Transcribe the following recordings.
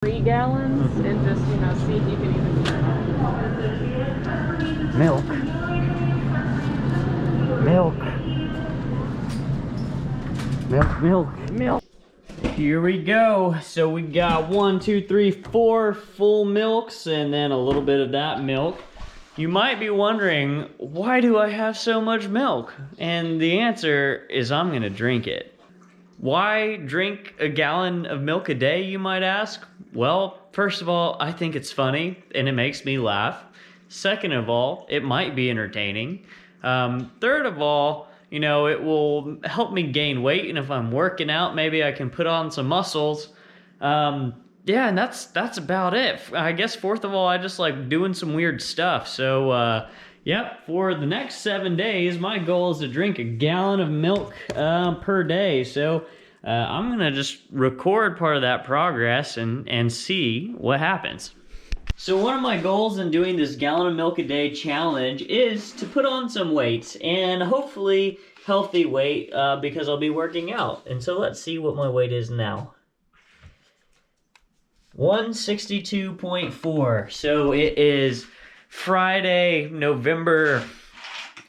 3 gallons and just, see if you can even turn it. Milk. Milk. Milk, milk, milk. Here we go. So we got 1, 2, 3, 4 full milks and then a little bit of that milk. You might be wondering, why do I have so much milk? And the answer is I'm gonna drink it. Why drink a gallon of milk a day, you might ask? Well, first of all, I think it's funny and it makes me laugh. Second of all, it might be entertaining. Third of all, it will help me gain weight, and if I'm working out, maybe I can put on some muscles. Yeah, and that's about it. I guess fourth of all, I just like doing some weird stuff. So, yep, for the next 7 days, my goal is to drink a gallon of milk per day. So I'm gonna just record part of that progress and see what happens. So one of my goals in doing this gallon of milk a day challenge is to put on some weight, and hopefully healthy weight, because I'll be working out. And so let's see what my weight is now. 162.4. So it is Friday, November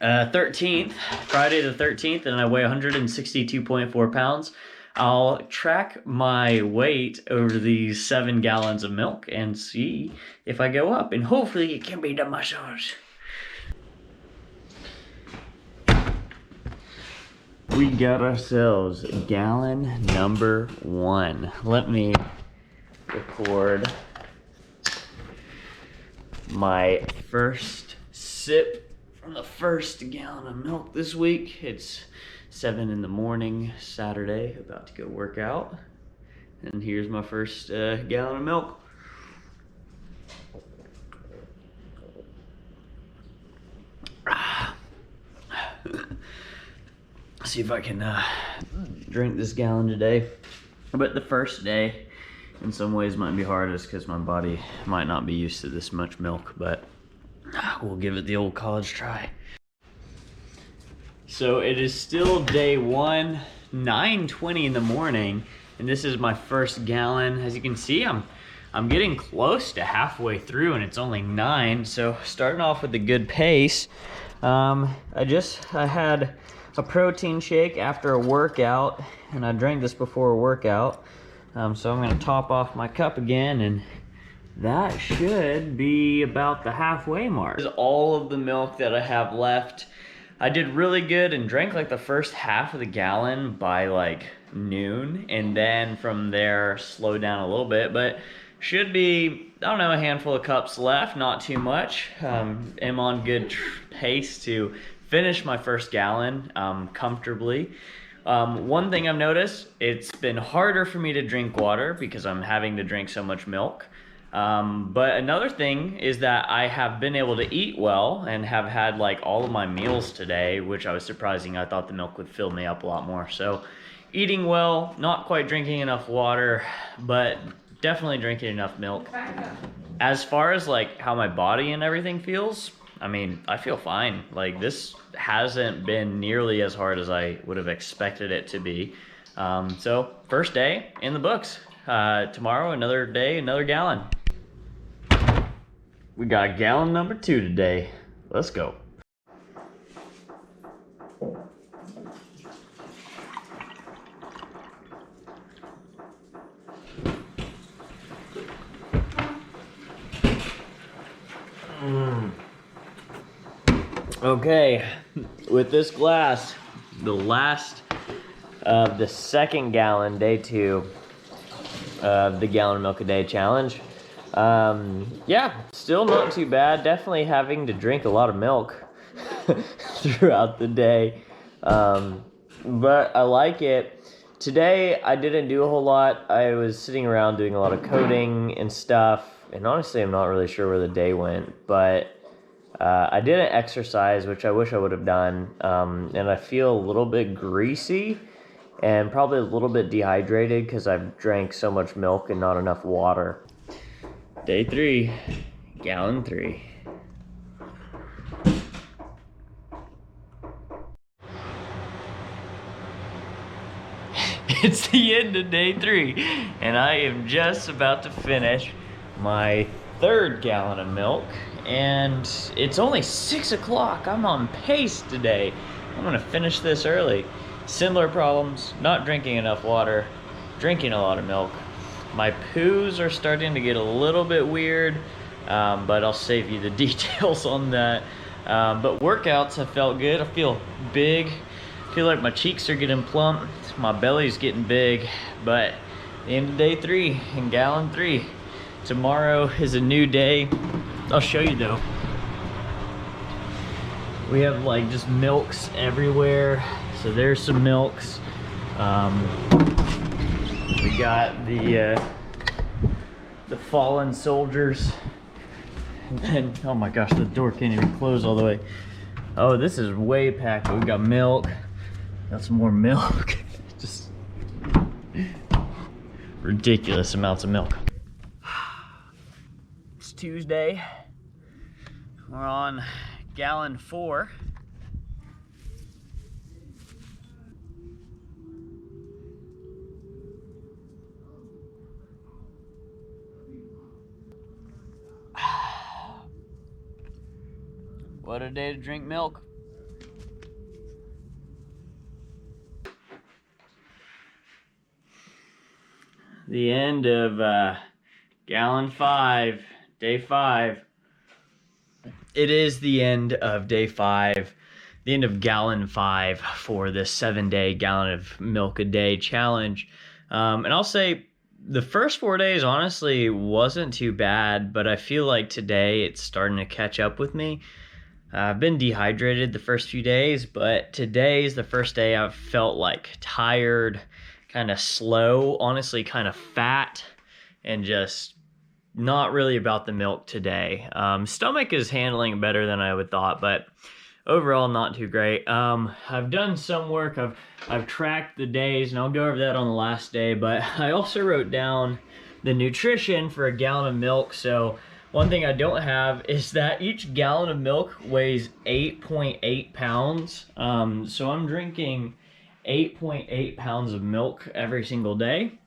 13th, Friday the 13th, and I weigh 162.4 pounds. I'll track my weight over these 7 gallons of milk and see if I go up, and hopefully it can be the muscles. We got ourselves gallon number 1. Let me record my first sip from the first gallon of milk this week. It's 7 in the morning, Saturday, about to go work out. And here's my first gallon of milk. See if I can drink this gallon today. But the first day, in some ways, might be hardest because my body might not be used to this much milk, but we'll give it the old college try. So it is still day 1, 9:20 in the morning, and this is my first gallon. As you can see, I'm getting close to halfway through, and it's only 9, so starting off with a good pace. I had a protein shake after a workout, and I drank this before a workout. So I'm gonna top off my cup again, and that should be about the halfway mark. This is all of the milk that I have left. I did really good and drank like the first half of the gallon by like noon, and then from there slowed down a little bit, but should be, I don't know, a handful of cups left, not too much. Am on good pace to finish my first gallon comfortably. One thing I've noticed, it's been harder for me to drink water because I'm having to drink so much milk. But another thing is that I have been able to eat well and have had like all of my meals today, which I was surprising. I thought the milk would fill me up a lot more. So eating well, not quite drinking enough water, but definitely drinking enough milk. As far as like how my body and everything feels, I mean, I feel fine. Like this hasn't been nearly as hard as I would have expected it to be. So first day in the books. Tomorrow, another day, another gallon. We got gallon number 2 today. Let's go. Okay, with this glass, the last of the second gallon, day 2 of the gallon of milk a day challenge. Yeah, still not too bad. Definitely having to drink a lot of milk throughout the day, but I like it. Today I didn't do a whole lot. I was sitting around doing a lot of coding and stuff, and honestly I'm not really sure where the day went, but I didn't exercise, which I wish I would have done, and I feel a little bit greasy and probably a little bit dehydrated because I've drank so much milk and not enough water. Day 3, gallon 3. It's the end of day 3, and I am just about to finish my 3rd gallon of milk, and it's only 6 o'clock. I'm on pace today. I'm gonna finish this early. Similar problems, not drinking enough water, drinking a lot of milk. My poos are starting to get a little bit weird, but I'll save you the details on that. But workouts have felt good. I feel big. I feel like my cheeks are getting plump. My belly's getting big. But the end of day 3 and gallon 3. Tomorrow is a new day. I'll show you though. We have like just milks everywhere. So there's some milks. We got the fallen soldiers. And then, oh my gosh, the door can't even close all the way. Oh, this is way packed. We got milk. Got some more milk. Just ridiculous amounts of milk. It's Tuesday. We're on gallon 4. What a day to drink milk. The end of gallon 5, day 5. It is the end of day 5, the end of gallon 5 for this 7-day gallon of milk a day challenge. And I'll say the first 4 days honestly wasn't too bad, but I feel like today it's starting to catch up with me. I've been dehydrated the first few days, but today is the first day I've felt like tired, kind of slow, honestly kind of fat, and just not really about the milk today. Stomach is handling better than I would thought, but overall not too great. I've done some work. I've tracked the days, and I'll go over that on the last day, but I also wrote down the nutrition for a gallon of milk. So one thing I don't have is that each gallon of milk weighs 8.8 pounds. So I'm drinking 8.8 pounds of milk every single day.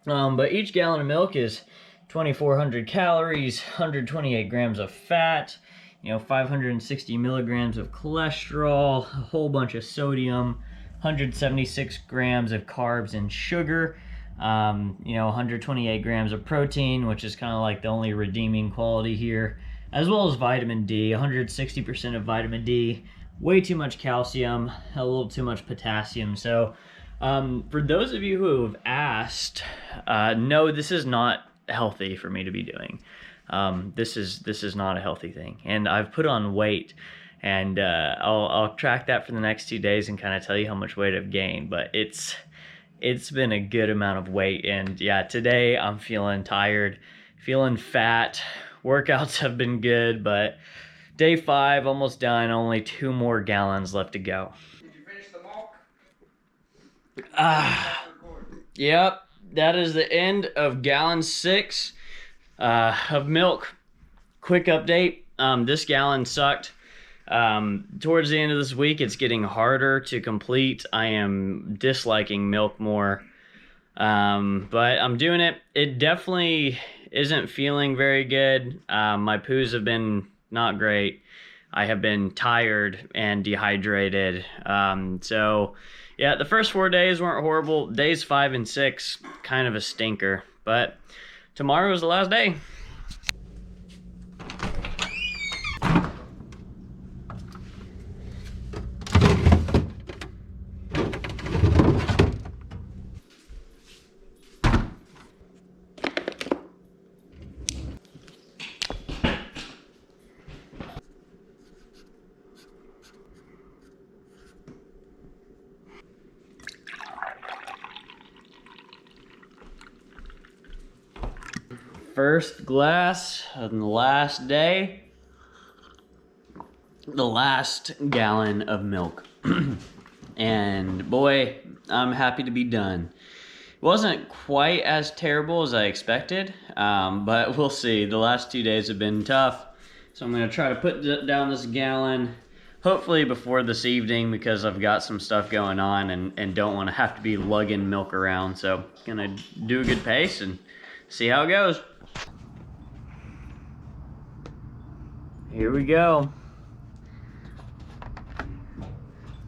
But each gallon of milk is 2,400 calories, 128 grams of fat, 560 milligrams of cholesterol, a whole bunch of sodium, 176 grams of carbs and sugar. 128 grams of protein, which is kind of like the only redeeming quality here, as well as vitamin D, 160% of vitamin D, way too much calcium, a little too much potassium. So for those of you who have asked, no, this is not healthy for me to be doing. This is not a healthy thing, and I've put on weight, and I'll track that for the next 2 days and kind of tell you how much weight I've gained, but it's been a good amount of weight. And yeah, today I'm feeling tired, feeling fat. Workouts have been good, but day 5 almost done, only 2 more gallons left to go. Did you finish the milk? Yep, that is the end of gallon 6 of milk. Quick update, this gallon sucked. Towards the end of this week, it's getting harder to complete. I am disliking milk more, but I'm doing it. It definitely isn't feeling very good. My poos have been not great. I have been tired and dehydrated. So yeah, the first 4 days weren't horrible. Days 5 and 6, kind of a stinker, but tomorrow is the last day. First glass on the last day, the last gallon of milk. And boy, I'm happy to be done. It wasn't quite as terrible as I expected, but we'll see. The last 2 days have been tough, so I'm gonna try to put down this gallon hopefully before this evening, because I've got some stuff going on and don't want to have to be lugging milk around. So gonna do a good pace and see how it goes. Here we go.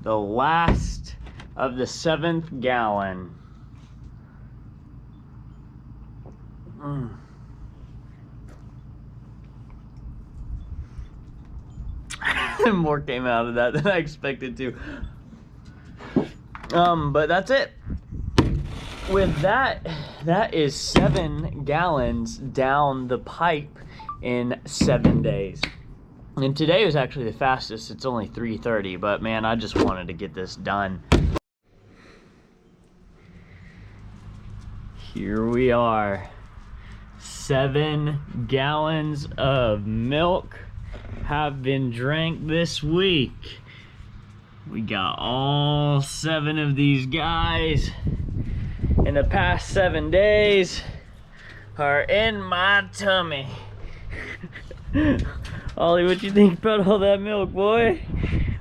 The last of the 7th gallon. More came out of that than I expected to. But that's it. With that, that is 7 gallons down the pipe in 7 days. And today was actually the fastest. It's only 3:30, but man, I just wanted to get this done. Here we are. 7 gallons of milk have been drank this week. We got all 7 of these guys in the past 7 days are in my tummy. Ollie, what you think about all that milk, boy?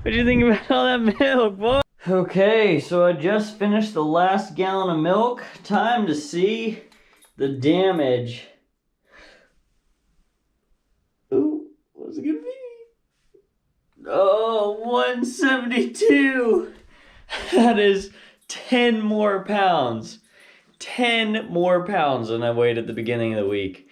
What you think about all that milk, boy? Okay, so I just finished the last gallon of milk. Time to see the damage. Ooh, what's it gonna be? Oh, 172. That is 10 more pounds. 10 more pounds than I weighed at the beginning of the week.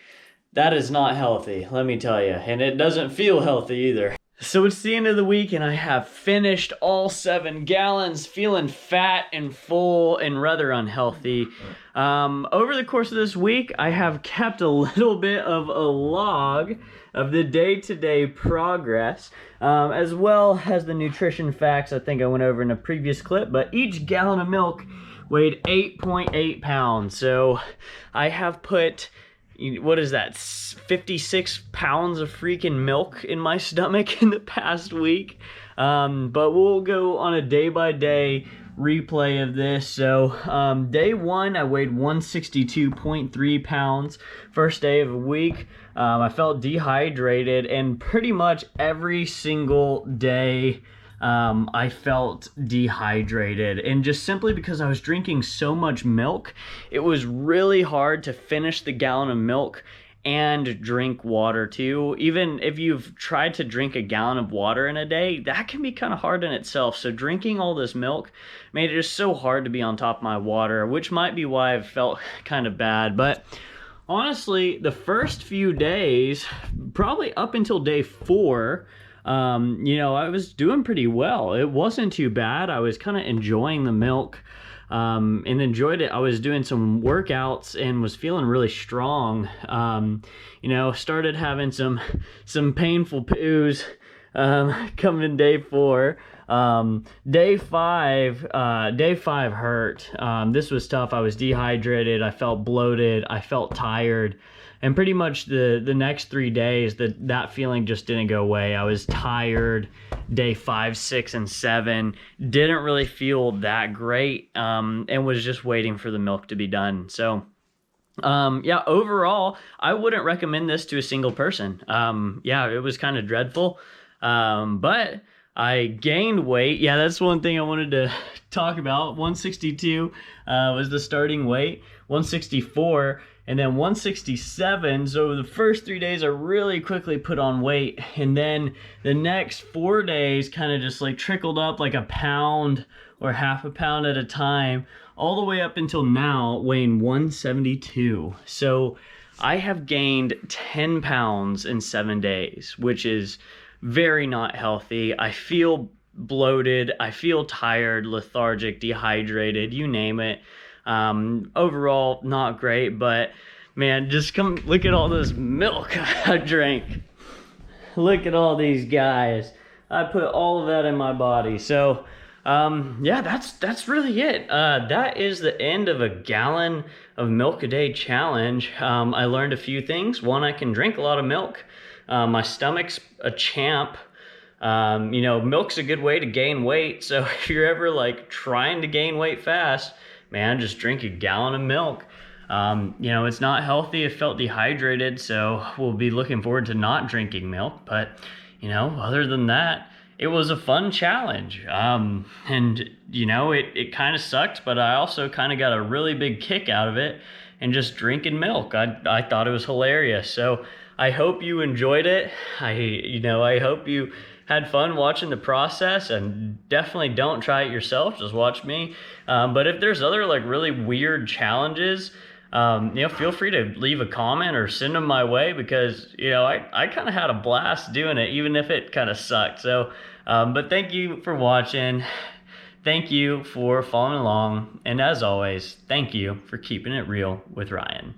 That is not healthy, let me tell you. And it doesn't feel healthy either. So it's the end of the week and I have finished all 7 gallons, feeling fat and full and rather unhealthy. Over the course of this week, I have kept a little bit of a log of the day-to-day progress, as well as the nutrition facts I think I went over in a previous clip, but each gallon of milk weighed 8.8 pounds. So I have put, what is that, 56 pounds of freaking milk in my stomach in the past week. But we'll go on a day-by-day replay of this. So day 1, I weighed 162.3 pounds. First day of the week, I felt dehydrated, and pretty much every single day I felt dehydrated, and just simply because I was drinking so much milk, it was really hard to finish the gallon of milk and drink water too. Even if you've tried to drink a gallon of water in a day, that can be kind of hard in itself. So drinking all this milk made it just so hard to be on top of my water, which might be why I've felt kind of bad. But honestly, the first few days, probably up until day 4, you know, I was doing pretty well. It wasn't too bad. I was kind of enjoying the milk, and enjoyed it. I was doing some workouts and was feeling really strong. You know, started having some painful poos, coming in day 4. Day 5 hurt. This was tough. I was dehydrated. I felt bloated. I felt tired. And pretty much the next 3 days, that feeling just didn't go away. I was tired. Day 5, 6, and 7 didn't really feel that great, and was just waiting for the milk to be done. So, yeah, overall, I wouldn't recommend this to a single person. Yeah, it was kind of dreadful, but I gained weight. Yeah, that's one thing I wanted to talk about. 162 was the starting weight. 164. And then 167, so the first 3 days I really quickly put on weight. And then the next 4 days kind of just like trickled up like a pound or half a pound at a time, all the way up until now, weighing 172. So I have gained 10 pounds in 7 days, which is very not healthy. I feel bloated, I feel tired, lethargic, dehydrated, you name it. Overall, not great, but man, just come look at all this milk I drank. Look at all these guys. I put all of that in my body. So, yeah, that's really it. That is the end of a gallon of milk a day challenge. I learned a few things. One, I can drink a lot of milk. My stomach's a champ. You know, milk's a good way to gain weight. So if you're ever like trying to gain weight fast, man, just drink a gallon of milk. You know, it's not healthy. I felt dehydrated, so we'll be looking forward to not drinking milk. But, you know, other than that, it was a fun challenge. And you know, it kind of sucked, but I also kind of got a really big kick out of it, and just drinking milk. I thought it was hilarious. So I hope you enjoyed it. I hope you had fun watching the process, and definitely don't try it yourself. Just watch me. But if there's other like really weird challenges, feel free to leave a comment or send them my way, because, I kind of had a blast doing it, even if it kind of sucked. So, but thank you for watching. Thank you for following along. And as always, thank you for keeping it real with Ryan.